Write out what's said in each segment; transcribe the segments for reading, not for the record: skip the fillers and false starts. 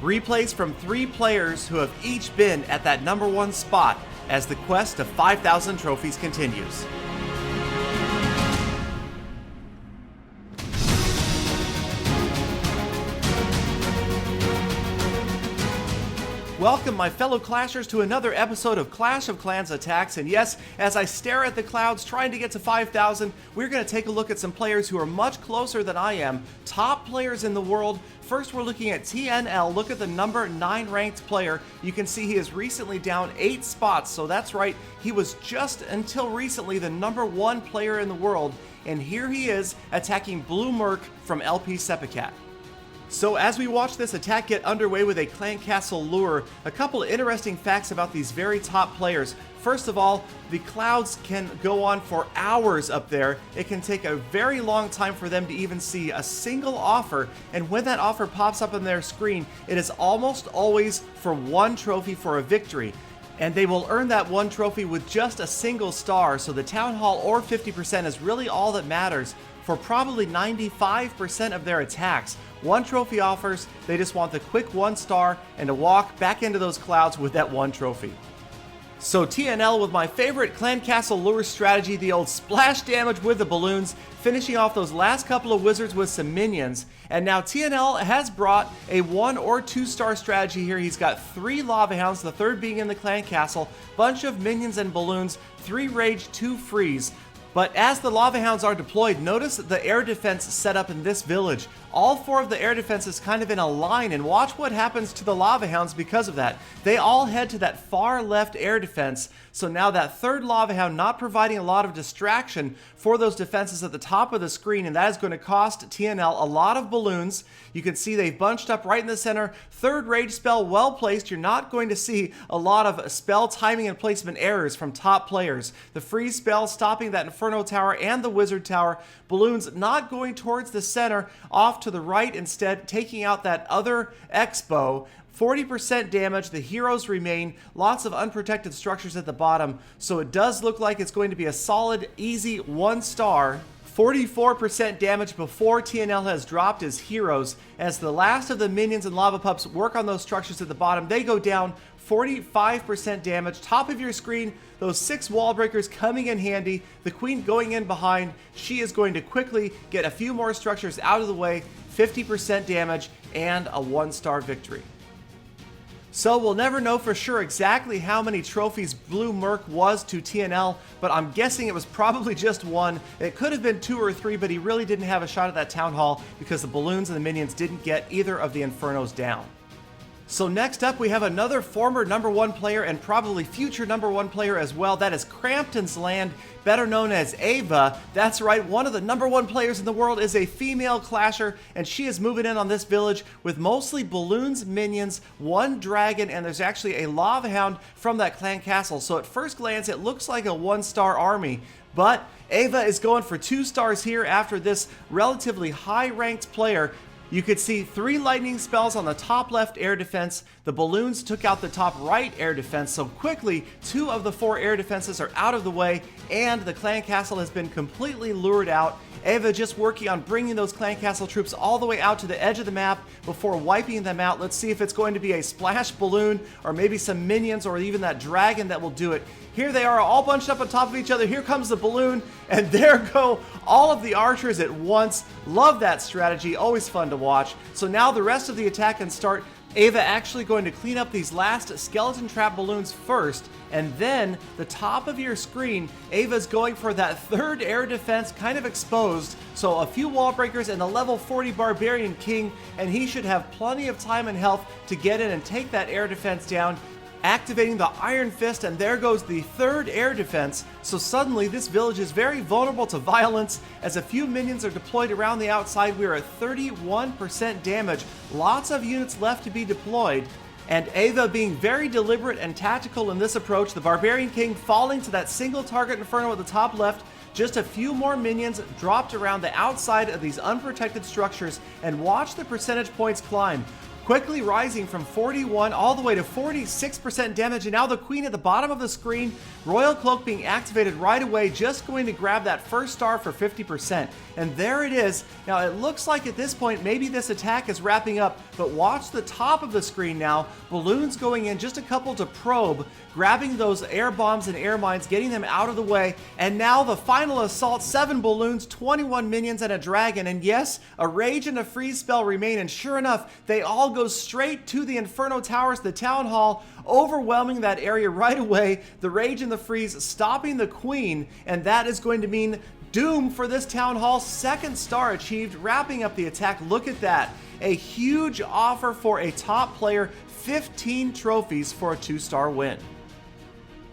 Replays from 3 players who have each been at that number 1 spot as the quest to 5,000 trophies continues. Welcome, my fellow Clashers, to another episode of Clash of Clans Attacks. And yes, as I stare at the clouds trying to get to 5,000, we're going to take a look at some players who are much closer than I am, top players in the world. First, we're looking at TNL. Look at the number 9 ranked player. You can see he is recently down 8 spots, so that's right, he was just until recently the number 1 player in the world. And here he is attacking Blue Merc from LP Sepicat. So as we watch this attack get underway with a clan castle lure, a couple of interesting facts about these very top players. First of all, the clouds can go on for hours up there. It can take a very long time for them to even see a single offer, and when that offer pops up on their screen, it is almost always for 1 trophy for a victory. And they will earn that 1 trophy with just a single star, so the Town Hall or 50% is really all that matters for probably 95% of their attacks. 1 trophy offers, they just want the quick 1 star and to walk back into those clouds with that 1 trophy. So TNL with my favorite clan castle lure strategy, the old splash damage with the balloons, finishing off those last couple of wizards with some minions. And now TNL has brought a 1 or 2 star strategy here. He's got 3 lava hounds, the 3rd being in the clan castle, bunch of minions and balloons, 3 rage, 2 freeze. But as the lava hounds are deployed, notice the air defense set up in this village. All 4 of the air defenses kind of in a line, and watch what happens to the lava hounds because of that. They all head to that far left air defense, so now that 3rd lava hound not providing a lot of distraction for those defenses at the top of the screen, and that is going to cost TNL a lot of balloons. You can see they've bunched up right in the center. 3rd rage spell well placed. You're not going to see a lot of spell timing and placement errors from top players. The freeze spell stopping that Inferno Tower and the Wizard Tower. Balloons not going towards the center, off to the right instead, taking out that other X-bow. 40% damage, the heroes remain, lots of unprotected structures at the bottom, so it does look like it's going to be a solid, easy 1 star. 44% damage before TNL has dropped his heroes. As the last of the minions and lava pups work on those structures at the bottom, they go down 45% damage. Top of your screen, those 6 wall breakers coming in handy. The queen going in behind. She is going to quickly get a few more structures out of the way. 50% damage and a 1-star victory. So we'll never know for sure exactly how many trophies Blue Merc was to TNL, but I'm guessing it was probably just 1. It could have been 2 or 3, but he really didn't have a shot at that Town Hall because the balloons and the minions didn't get either of the Infernos down. So next up, we have another former number 1 player and probably future number 1 player as well. That is Crampton's Land, better known as Ava. That's right, one of the number 1 players in the world is a female clasher, and she is moving in on this village with mostly balloons, minions, 1 dragon, and there's actually a lava hound from that clan castle. So at first glance, it looks like a 1-star army, but Ava is going for 2 stars here after this relatively high-ranked player. You could see 3 lightning spells on the top left air defense. The balloons took out the top right air defense, so quickly 2 of the 4 air defenses are out of the way, and the clan castle has been completely lured out. Ava just working on bringing those clan castle troops all the way out to the edge of the map before wiping them out. Let's see if it's going to be a splash balloon or maybe some minions or even that dragon that will do it. Here they are all bunched up on top of each other. Here comes the balloon, and there go all of the archers at once. Love that strategy, always fun to watch. So now the rest of the attack can start. Ava actually going to clean up these last skeleton trap balloons first, and then the top of your screen, Ava's going for that 3rd air defense kind of exposed, so a few wall breakers and a level 40 Barbarian King, and he should have plenty of time and health to get in and take that air defense down. Activating the Iron Fist, and there goes the 3rd air defense. So suddenly this village is very vulnerable to violence. As a few minions are deployed around the outside, we are at 31% damage. Lots of units left to be deployed. And Ava being very deliberate and tactical in this approach, the Barbarian King falling to that single target Inferno at the top left. Just a few more minions dropped around the outside of these unprotected structures, and watch the percentage points climb. quickly rising from 41 all the way to 46% damage, and now the queen at the bottom of the screen, Royal Cloak being activated right away, just going to grab that first star for 50%. And there it is. Now it looks like at this point maybe this attack is wrapping up, but watch the top of the screen now. Balloons going in, just a couple to probe, grabbing those air bombs and air mines, getting them out of the way, and now the final assault, 7 balloons, 21 minions, and a dragon, and yes, a rage and a freeze spell remain, and sure enough, they all go straight to the Inferno Towers, the Town Hall, overwhelming that area right away, the rage and the freeze stopping the queen, and that is going to mean doom for this Town Hall. 2nd star achieved, wrapping up the attack. Look at that. A huge offer for a top player, 15 trophies for a 2-star win.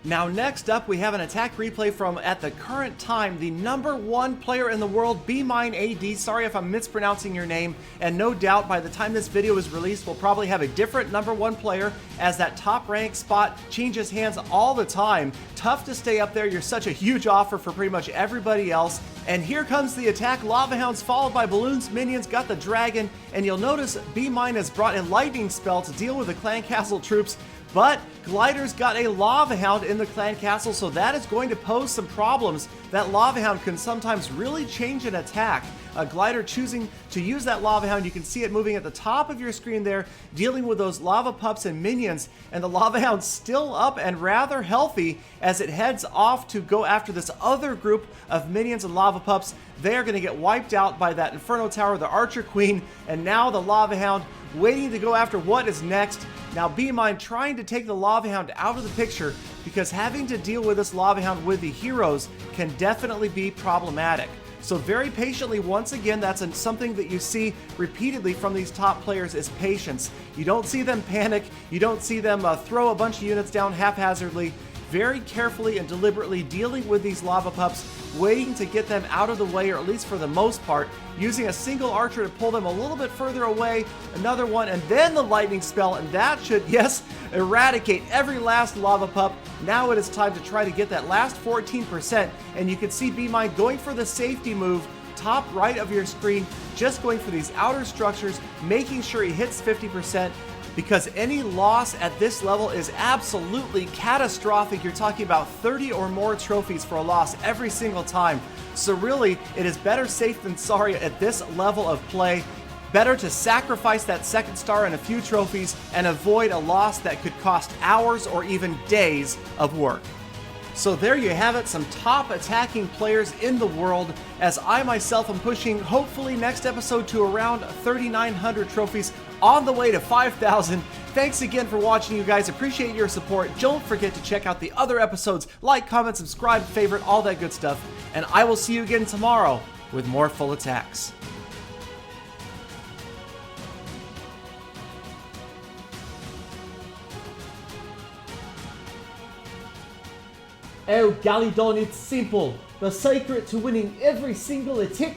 Now next up, we have an attack replay from, at the current time, the #1 player in the world, BMine AD. Sorry if I'm mispronouncing your name, and no doubt by the time this video is released, we'll probably have a different #1 player, as that top rank spot changes hands all the time. Tough to stay up there. You're such a huge offer for pretty much everybody else. And here comes the attack. Lava Hounds followed by balloons, minions, got the dragon, and you'll notice BMine has brought a lightning spell to deal with the clan castle troops. But Glider's got a Lava Hound in the clan castle, so that is going to pose some problems. That Lava Hound can sometimes really change an attack. Glider choosing to use that Lava Hound. You can see it moving at the top of your screen there, dealing with those lava pups and minions, and the Lava Hound's still up and rather healthy as it heads off to go after this other group of minions and lava pups. They are going to get wiped out by that Inferno Tower, the Archer Queen, and now the Lava Hound waiting to go after what is next. Now BMine trying to take the Lava Hound out of the picture, because having to deal with this Lava Hound with the heroes can definitely be problematic. So very patiently, once again, that's something that you see repeatedly from these top players, is patience. You don't see them panic, you don't see them throw a bunch of units down haphazardly. Very carefully and deliberately dealing with these lava pups, waiting to get them out of the way, or at least for the most part, using a single archer to pull them a little bit further away, another one, and then the lightning spell, and that should, yes, eradicate every last lava pup. Now it is time to try to get that last 14%, and you can see BMine going for the safety move, top right of your screen, just going for these outer structures, making sure he hits 50%. Because any loss at this level is absolutely catastrophic. You're talking about 30 or more trophies for a loss every single time. So really, it is better safe than sorry at this level of play. Better to sacrifice that 2nd star and a few trophies and avoid a loss that could cost hours or even days of work. So there you have it, some top attacking players in the world, as I myself am pushing, hopefully next episode, to around 3,900 trophies, on the way to 5,000. Thanks again for watching, you guys. Appreciate your support. Don't forget to check out the other episodes. Like, comment, subscribe, favorite, all that good stuff. And I will see you again tomorrow with more full attacks. Oh, Galadon, it's simple. The secret to winning every single attack